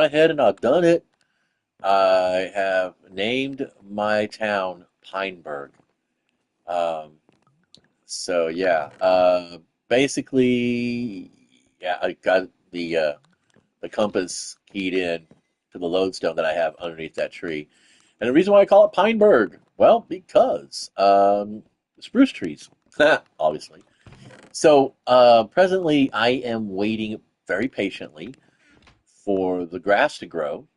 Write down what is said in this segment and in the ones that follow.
ahead and I've done it. I have named my town Pineburg. Um, so yeah, basically, yeah, I got the compass keyed in to the lodestone that I have underneath that tree. And the reason why I call it Pineburg, well, because spruce trees, obviously. So presently, I am waiting very patiently for the grass to grow,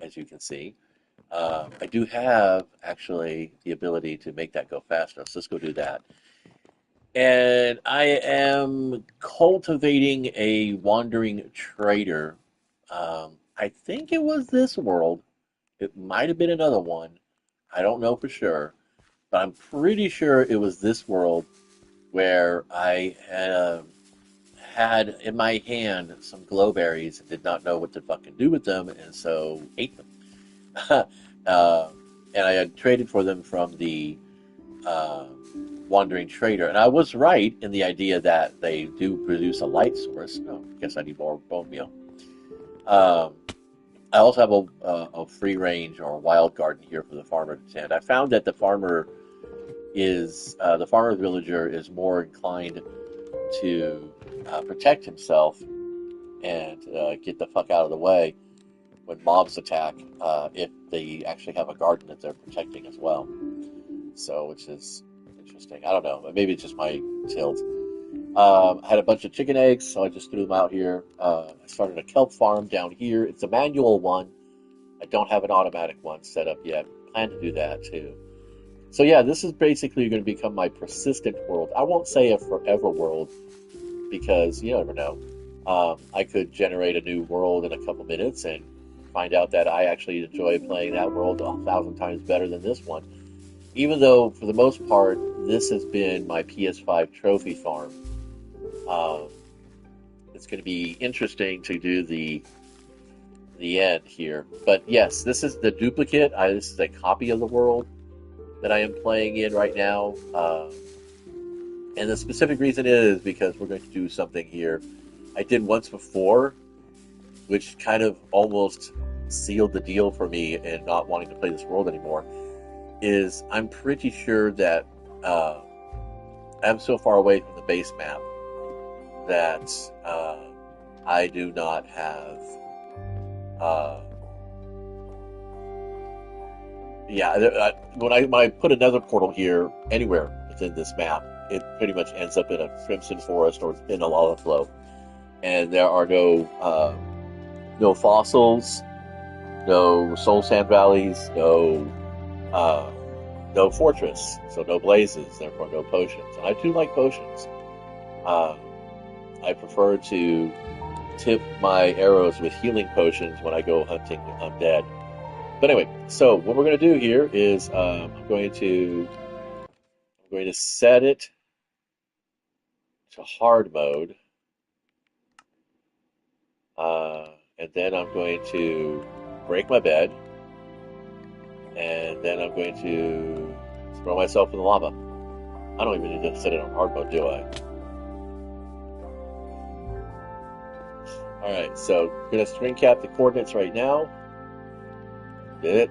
as you can see. I do have actually the ability to make that go faster, so let's go do that. And I am cultivating a wandering trader. I think it was this world. It might have been another one. I don't know for sure, but I'm pretty sure it was this world where I had in my hand some glowberries and did not know what to fucking do with them, and so ate them. uh, and I had traded for them from the uh, wandering trader, and I was right in the idea that they do produce a light source. Oh, I guess I need more bone meal. Um, I also have a free range or a wild garden here for the farmer to tend. I found that the farmer villager is more inclined to protect himself and get the fuck out of the way when mobs attack if they actually have a garden that they're protecting as well. So, which is interesting. I don't know. Maybe it's just my tilt. I had a bunch of chicken eggs, so I just threw them out here. I started a kelp farm down here. It's a manual one. I don't have an automatic one set up yet. Plan to do that too. So yeah, this is basically going to become my persistent world. I won't say a forever world because you never know. I could generate a new world in a couple minutes and find out that I actually enjoy playing that world 1,000 times better than this one. Even though, for the most part, this has been my PS5 trophy farm. Um, it's going to be interesting to do the end here. But yes, this is the duplicate. This is a copy of the world that I am playing in right now. And the specific reason is because we're going to do something here I did once before, which kind of almost sealed the deal for me and not wanting to play this world anymore. Is I'm pretty sure that I'm so far away from the base map that I do not have. Uh, yeah, when I put another portal here anywhere within this map, it pretty much ends up in a crimson forest or in a lava flow, and there are no fossils, no soul sand valleys, uh, no fortress, so no blazes, therefore no potions. And I do like potions. Uh, I prefer to tip my arrows with healing potions when I go hunting undead. But anyway, so what we're going to do here is I'm going to set it to hard mode, and then I'm going to break my bed, and then I'm going to throw myself in the lava. I don't even need to set it on hard mode, do I? All right, so I'm going to string cap the coordinates right now. Did it?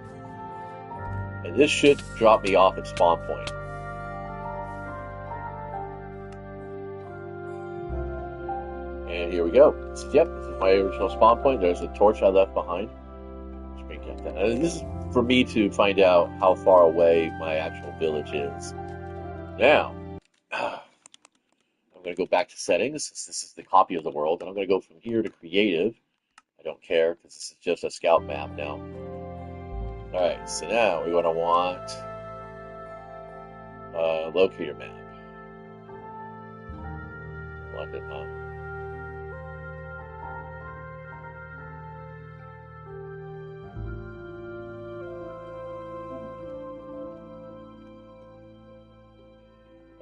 And this should drop me off at spawn point. And here we go. Yep, this is my original spawn point. There's the torch I left behind. String cap that. And this is for me to find out how far away my actual village is. Now, I'm going to go back to settings. This is the copy of the world, and I'm going to go from here to creative. I don't care because this is just a scout map now. All right, so now we're going to want a locator map. London, huh?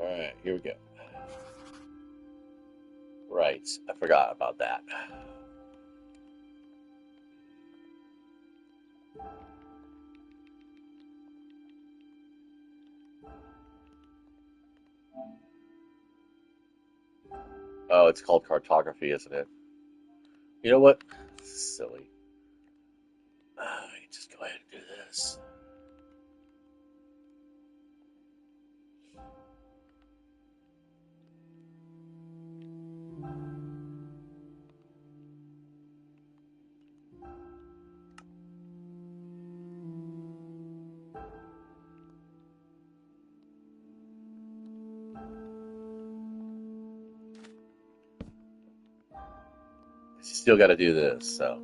All right, here we go. Right, I forgot about that. Oh, it's called cartography, isn't it? You know what? Silly. just go ahead and do this. You still got to do this, so.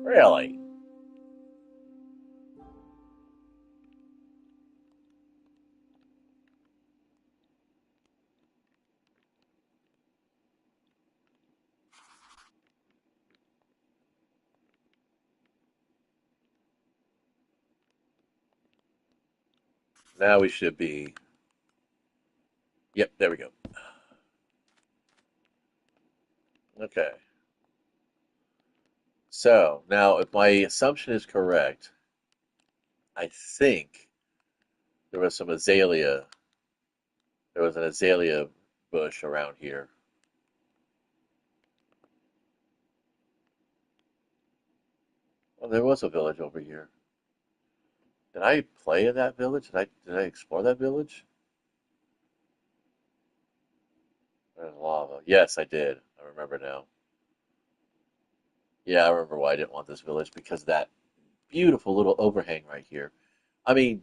Really? Now we should be. Yep, there we go. Okay. So now, if my assumption is correct, I think there was some azalea. There was an azalea bush around here. Oh, there was a village over here. Did I play in that village? Did I explore that village? There's lava. Yes, I did. I remember now. Yeah, I remember why I didn't want this village because of that beautiful little overhang right here. I mean,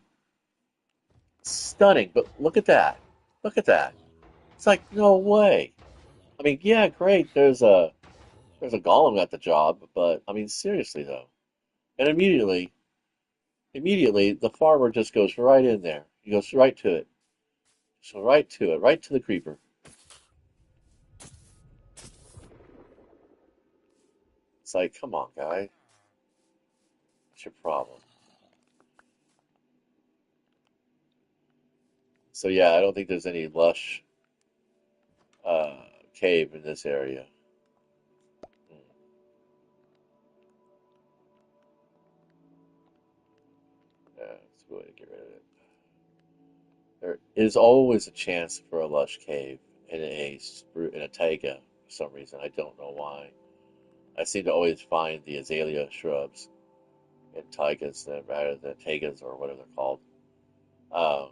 stunning, but look at that. Look at that. It's like no way. I mean, yeah, great. There's a golem at the job, but I mean, seriously though. And immediately, the farmer just goes right in there. He goes right to it. So right to it, right to the creeper. It's like, come on, guy. What's your problem? So yeah, I don't think there's any lush uh, cave in this area. Hmm. Yeah, let's go ahead and get rid of it. There is always a chance for a lush cave in a taiga for some reason. I don't know why. I seem to always find the azalea shrubs in taigas rather than taigas or whatever they're called. Um,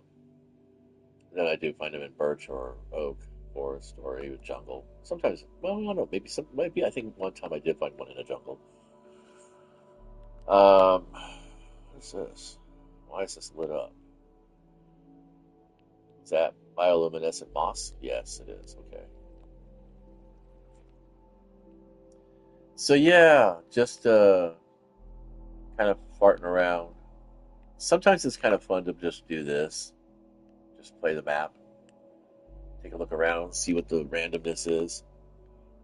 then I do find them in birch or oak forest or even jungle. Sometimes, well, I don't know. Maybe I think one time I did find one in a jungle. What is this? Why is this lit up? Is that bioluminescent moss? Yes, it is. Okay. So yeah, just kind of farting around. Sometimes it's kind of fun to just do this. Just play the map, take a look around, see what the randomness is.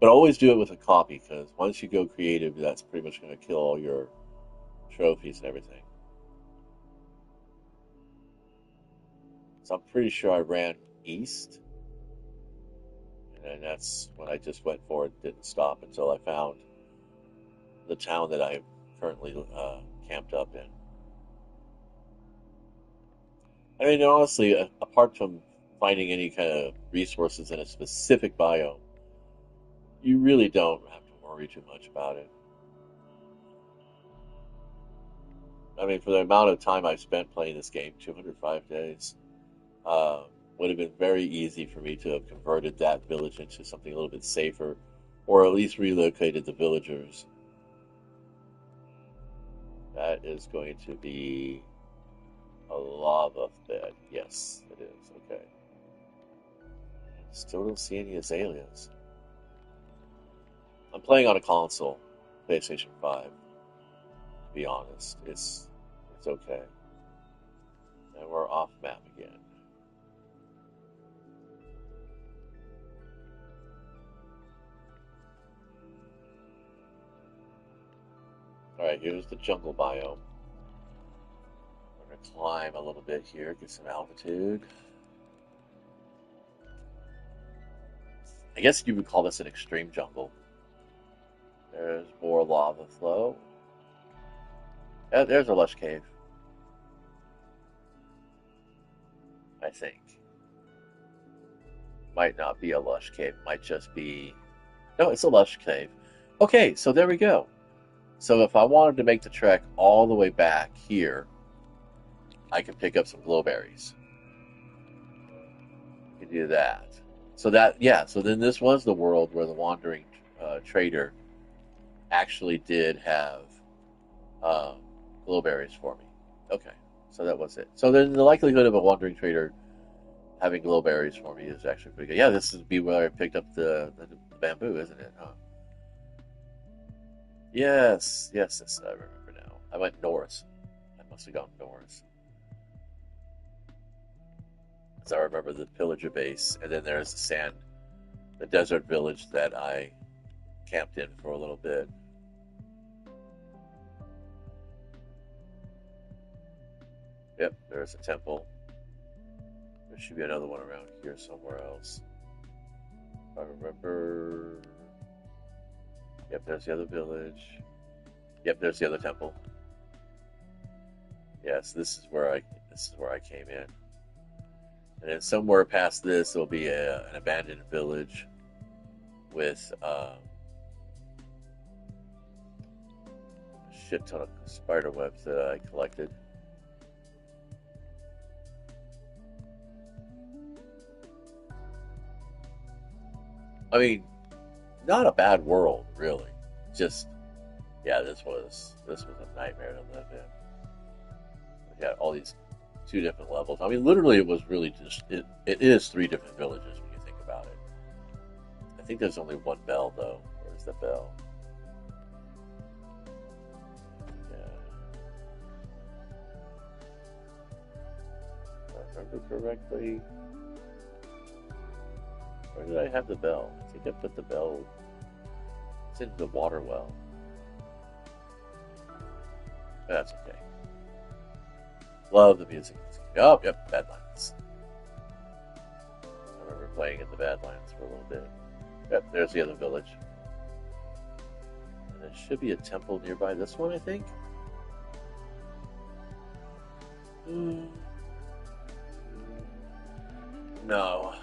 But always do it with a copy because once you go creative, that's pretty much going to kill all your trophies and everything. So I'm pretty sure I ran east, and then that's when I just went forward, didn't stop until I found the town that I'm currently camped up in. I mean, honestly, apart from finding any kind of resources in a specific biome, you really don't have to worry too much about it. I mean, for the amount of time I've spent playing this game, 205 days, uh, would have been very easy for me to have converted that village into something a little bit safer, or at least relocated the villagers. That is going to be a lava bed. Yes, it is. Okay. Still don't see any azaleas. I'm playing on a console, PlayStation 5. To be honest, it's okay. And we're off map again. All right, here's the jungle biome. We're gonna climb a little bit here, get some altitude. I guess you would call this an extreme jungle. There's more lava flow. There's a lush cave, I think. Might not be a lush cave. It might just be. No, it's a lush cave. Okay, so there we go. So if I wanted to make the trek all the way back here, I could pick up some glowberries. You can do that. So that, yeah. So then this was the world where the wandering trader actually did have um, glowberries for me. Okay, so that was it. So then the likelihood of a wandering trader having glowberries for me is actually pretty good. Yeah, this is be where I picked up the bamboo, isn't it? Huh? Yes, yes, yes. I remember now. I went north. I must have gone north. Because I remember the pillager base, and then there's the desert village that I camped in for a little bit. Yep, there's a temple. There should be another one around here somewhere else. If I remember. Yep, there's the other village. Yep, there's the other temple. Yes, this is where I came in. And then somewhere past this, there'll be an abandoned village with a shit ton of spider webs that I collected. I mean, not a bad world, really. Just yeah, this was a nightmare to live in. We had all these two different levels. I mean, literally, it was really just it is three different villages when you think about it. I think there's only one bell though. Where's the bell? Yeah, if I remember correctly. Where did I have the bell? I think I put the bell. It's in the water well. That's okay. Love the music. Oh, yep, Badlands. I remember playing in the Badlands for a little bit. Yep, there's the other village. And there should be a temple nearby this one, I think. Mm, no.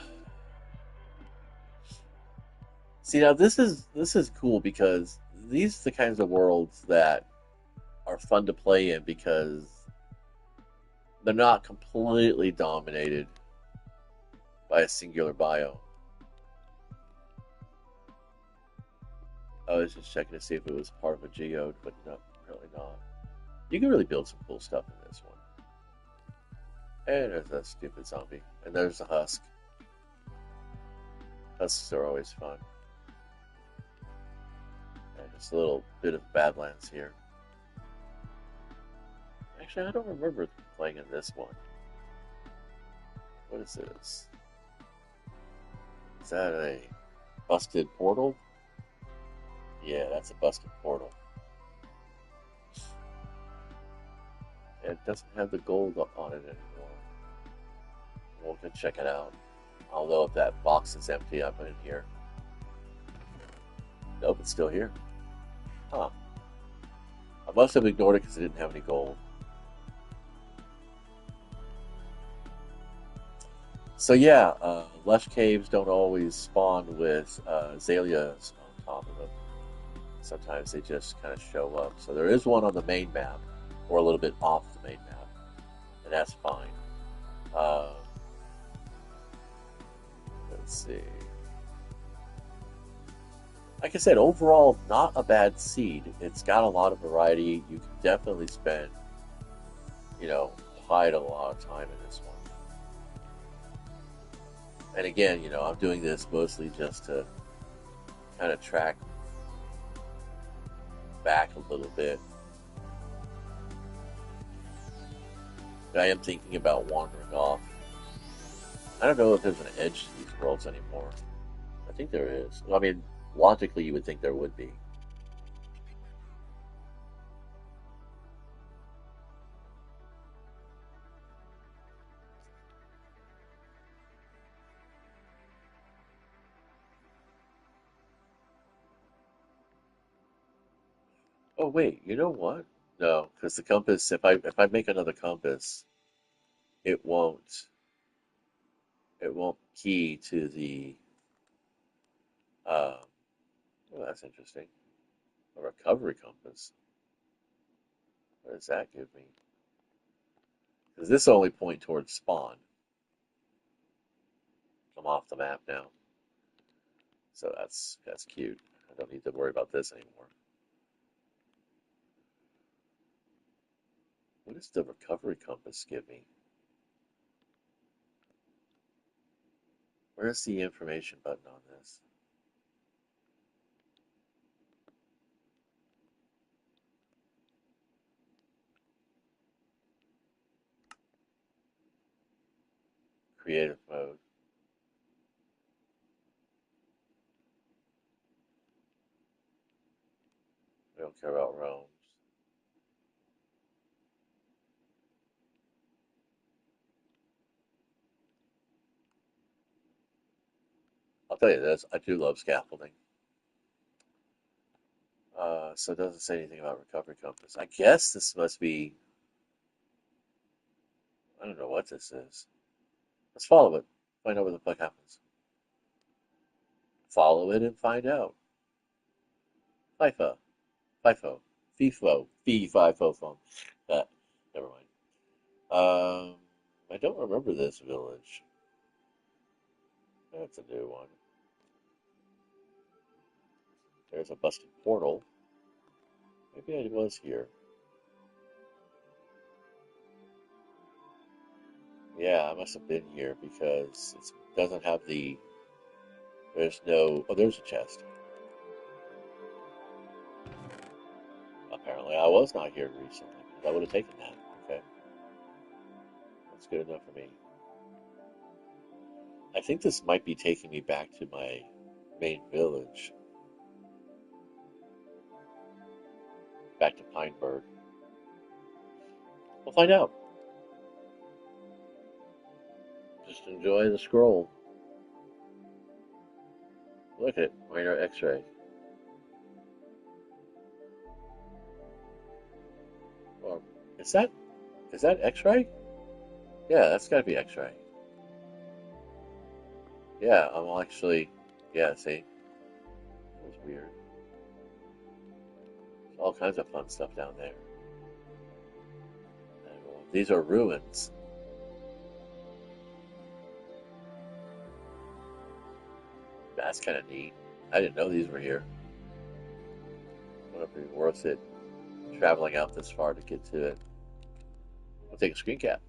See, now this is cool because these are the kinds of worlds that are fun to play in because they're not completely dominated by a singular biome. I was just checking to see if it was part of a geode, but no, apparently not. You can really build some cool stuff in this one. And there's a stupid zombie. And there's a husk. Husks are always fun. And just a little bit of Badlands here. Actually, I don't remember playing in this one. What is this? Is that a busted portal? Yeah, that's a busted portal. It doesn't have the gold on it anymore. We'll go check it out. Although if that box is empty, I'm in here. Nope, it's still here. Huh. I must have ignored it because it didn't have any gold. So yeah, lush caves don't always spawn with azaleas on top of them. Sometimes they just kind of show up. So there is one on the main map, or a little bit off the main map, and that's fine. Uh, let's see. Like I said, overall, not a bad seed. It's got a lot of variety. You can definitely spend, you know, quite a lot of time in this one. And again, I'm doing this mostly just to kind of track back a little bit. I am thinking about wandering off. I don't know if there's an edge to these worlds anymore. I think there is. I mean, logically, you would think there would be. Oh wait, you know what? No, because the compass. If I make another compass, it won't. it won't key to the. Uh, well, that's interesting. A recovery compass. What does that give me? Does this only point towards spawn? I'm off the map now, so that's cute. I don't need to worry about this anymore. What does the recovery compass give me? Where's the information button on this? Creative mode. We don't care about roams. I'll tell you this, I do love scaffolding. So it doesn't say anything about recovery compass. I guess this must be, I don't know what this is. Let's follow it. Find out what the fuck happens. Follow it and find out. FIFO. FIFO. FIFO. FIFO phone. That. Never mind. I don't remember this village. That's a new one. There's a busted portal. Maybe I was here. Yeah, I must have been here because it doesn't have the. There's no. Oh, there's a chest. Apparently, I was not here recently. I would have taken that. Okay, that's good enough for me. I think this might be taking me back to my main village, back to Pineberg. We'll find out. Just enjoy the scroll. Look at minor X-ray. Or is that X-ray? Yeah, that's got to be X-ray. Yeah, I'm actually. Yeah, see, that was weird. There's all kinds of fun stuff down there. And, well, these are ruins. That's kind of neat. I didn't know these were here. Would it be worth it traveling out this far to get to it? We'll take a screen cap.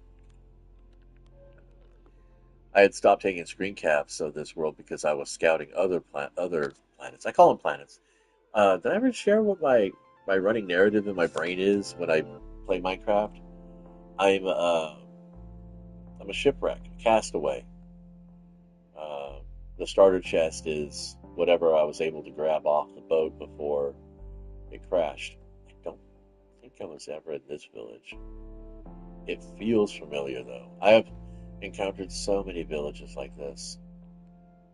I had stopped taking screen caps of this world because I was scouting other planets. I call them planets. Did I ever share what my running narrative in my brain is when I play Minecraft? I'm uh, I'm a shipwreck, a castaway. Uh, the starter chest is whatever I was able to grab off the boat before it crashed. I don't think I was ever in this village. It feels familiar though. I have encountered so many villages like this.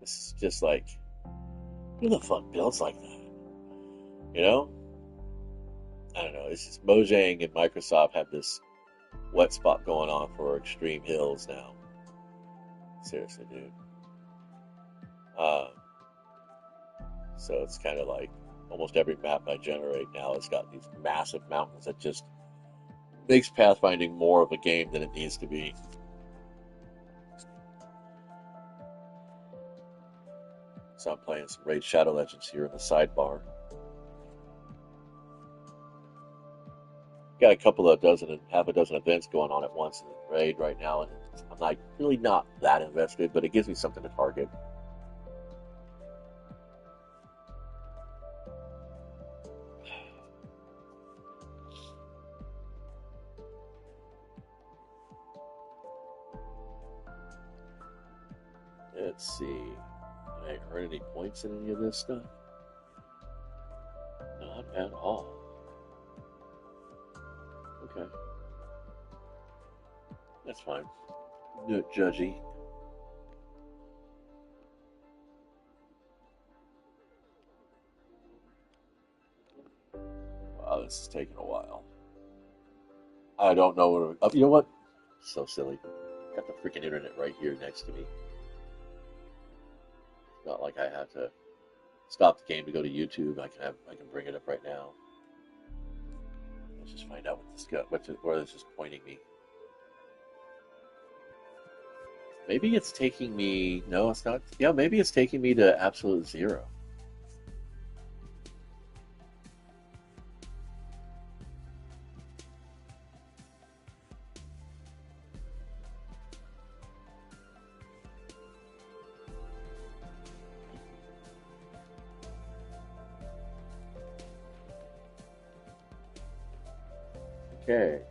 This is just like, who the fuck builds like that? You know? I don't know. It's just Mojang and Microsoft have this wet spot going on for extreme hills now. Seriously, dude. Uh, so it's kind of like almost every map I generate now has got these massive mountains that just makes pathfinding more of a game than it needs to be. So I'm playing some Raid Shadow Legends here in the sidebar. Got a couple of dozen, half a dozen events going on at once in the raid right now, and I'm like really not that invested, but it gives me something to target. Let's see. Did I earn any points in any of this stuff? Not at all. Okay, that's fine. No judgy. Wow, this is taking a while. I don't know what. You know what? So silly. Got the freaking internet right here next to me. Not like I have to stop the game to go to YouTube. I can bring it up right now. Let's just find out where this is pointing me. Maybe it's taking me. No, it's not. Yeah, maybe it's taking me to absolute zero. Okay.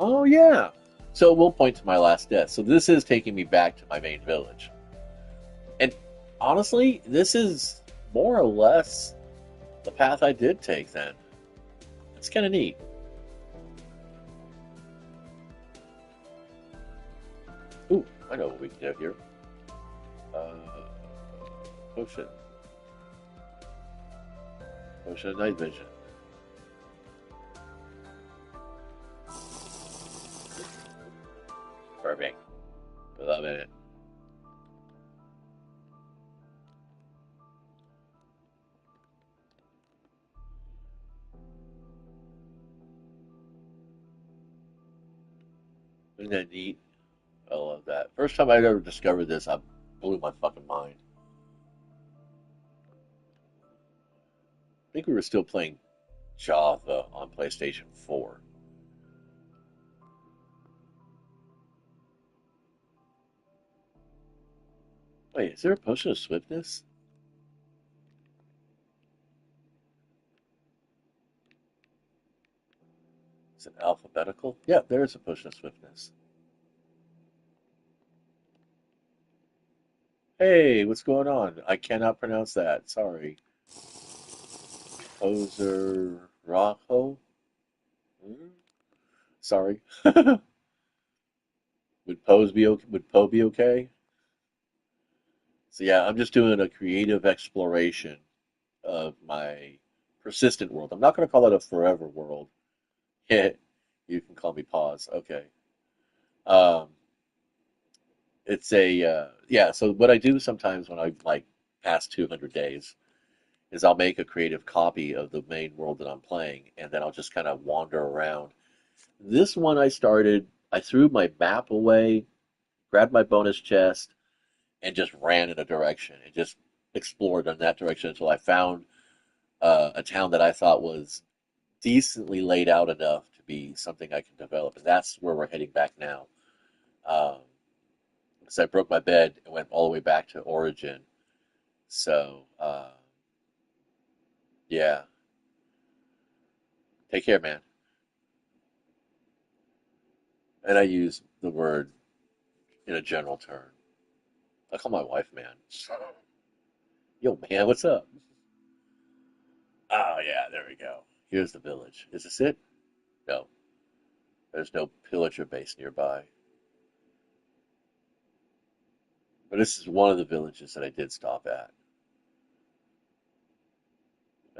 Oh yeah. So we'll point to my last death. So this is taking me back to my main village. And honestly, this is more or less the path I did take then. It's kind of neat. Ooh, I know what we can do here. Uh, potion. Potion of night vision. Perfect. I love it. Isn't that neat? I love that. First time I ever discovered this, I blew my fucking mind. I think we were still playing Java on PlayStation 4. Wait, is there a potion of swiftness? Is it alphabetical? Yeah, there is a potion of swiftness. Hey, what's going on? I cannot pronounce that. Sorry. Poser Raho? Sorry. Would Poe be okay? So yeah, I'm just doing a creative exploration of my persistent world. I'm not going to call it a forever world. Yeah, you can call me Pause. Okay. Um, it's a yeah. So what I do sometimes when I like past 200 days is I'll make a creative copy of the main world that I'm playing, and then I'll just kind of wander around. This one I started. I threw my map away, grabbed my bonus chest, and just ran in a direction and just explored in that direction until I found a town that I thought was decently laid out enough to be something I can develop, and that's where we're heading back now. Um, so I broke my bed and went all the way back to Origin. So yeah, take care, man. And I use the word in a general term. I call my wife man. Yo, man, what's up? Oh yeah, there we go. Here's the village. Is this it? No, there's no pillager base nearby. But this is one of the villages that I did stop at.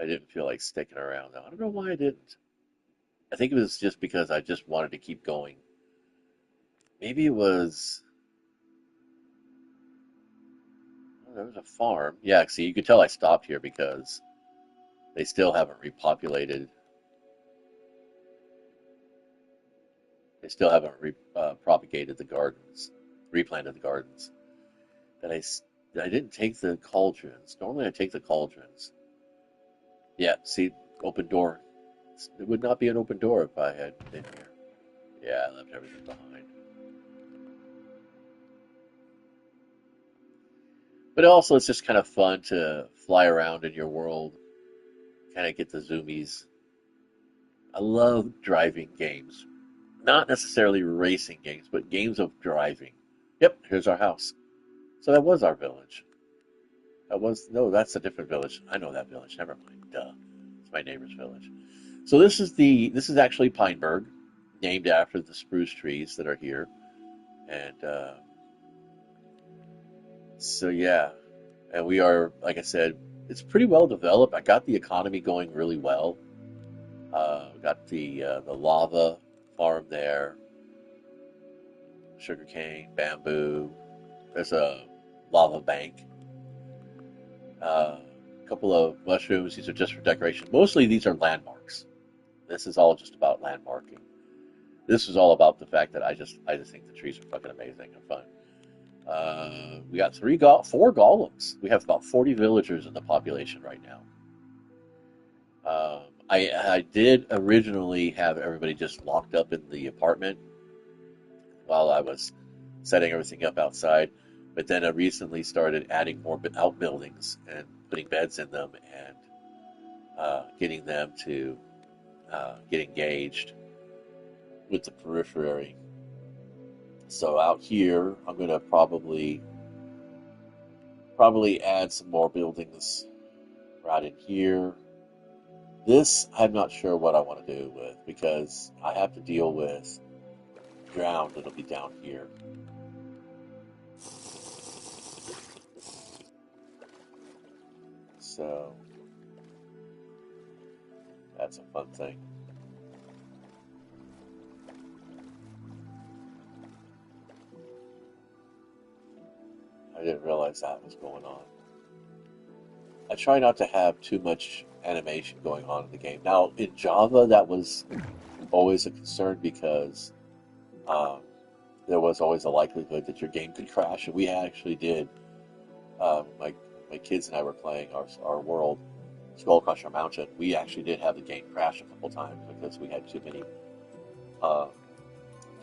I didn't feel like sticking around though. I don't know why I didn't. I think it was just because I just wanted to keep going. Maybe it was. Oh, there was a farm. Yeah, see, you could tell I stopped here because they still haven't repopulated. They still haven't propagated the gardens, replanted the gardens. That I didn't take the cauldrons. Normally I take the cauldrons. Yeah, see, open door. It would not be an open door if I had been here. Yeah, I left everything behind. But also, it's just kind of fun to fly around in your world, kind of get the zoomies. I love driving games. Not necessarily racing games, but games of driving. Yep, here's our house. So that was our village. No, that's a different village. I know that village. Never mind. Duh. It's my neighbor's village. So this is actually Pineberg, named after the spruce trees that are here. And so yeah, and we are, like I said, it's pretty well developed. I got the economy going really well. We got the lava farm there. sugarcane, bamboo. There's a lava bank. A couple of mushrooms. These are just for decoration. Mostly these are landmarks. This is all just about landmarking. This is all about the fact that I just think the trees are fucking amazing and fun. We got four golems. We have about 40 villagers in the population right now. I did originally have everybody just locked up in the apartment while I was setting everything up outside, but then I recently started adding more outbuildings and putting beds in them and getting them to get engaged with the periphery. So out here, I'm gonna probably add some more buildings right in here. This I'm not sure what I want to do with because I have to deal with ground that'll be down here. So that's a fun thing. I didn't realize that was going on. I try not to have too much animation going on in the game. Now, in Java, that was always a concern because um, there was always a likelihood that your game could crash, and we actually did. My kids and I were playing our world, Skull Crusher Mountain. We actually did have the game crash a couple times because we had uh,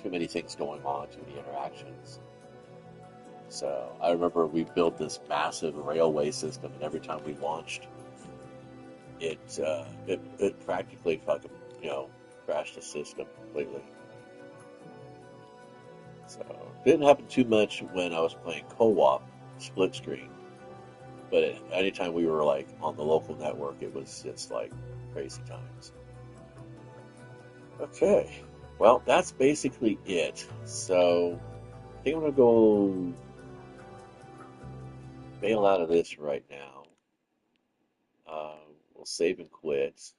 too many things going on, too many interactions. So I remember we built this massive railway system, and every time we launched, it practically fucking crashed the system completely. So it didn't happen too much when I was playing co-op split screen, but anytime we were like on the local network, it was just like crazy times. Okay, well that's basically it. So I think I'm gonna go bail out of this right now. We'll save and quit.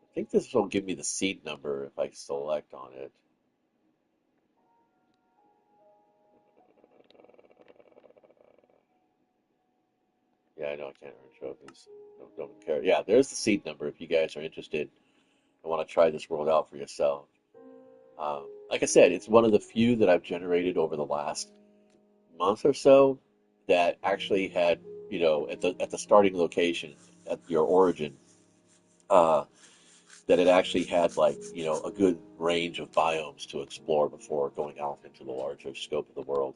I think this will give me the seed number if I select on it. Yeah, I know I can't earn trophies. Don't care. Yeah, there's the seed number if you guys are interested and want to try this world out for yourself. Like I said, it's one of the few that I've generated over the last month or so that actually had, at the starting location, at your origin, uh, that it actually had like, a good range of biomes to explore before going out into the larger scope of the world.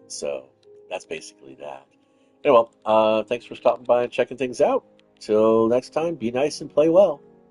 So that's basically that. Anyway, thanks for stopping by and checking things out. Till next time, be nice and play well.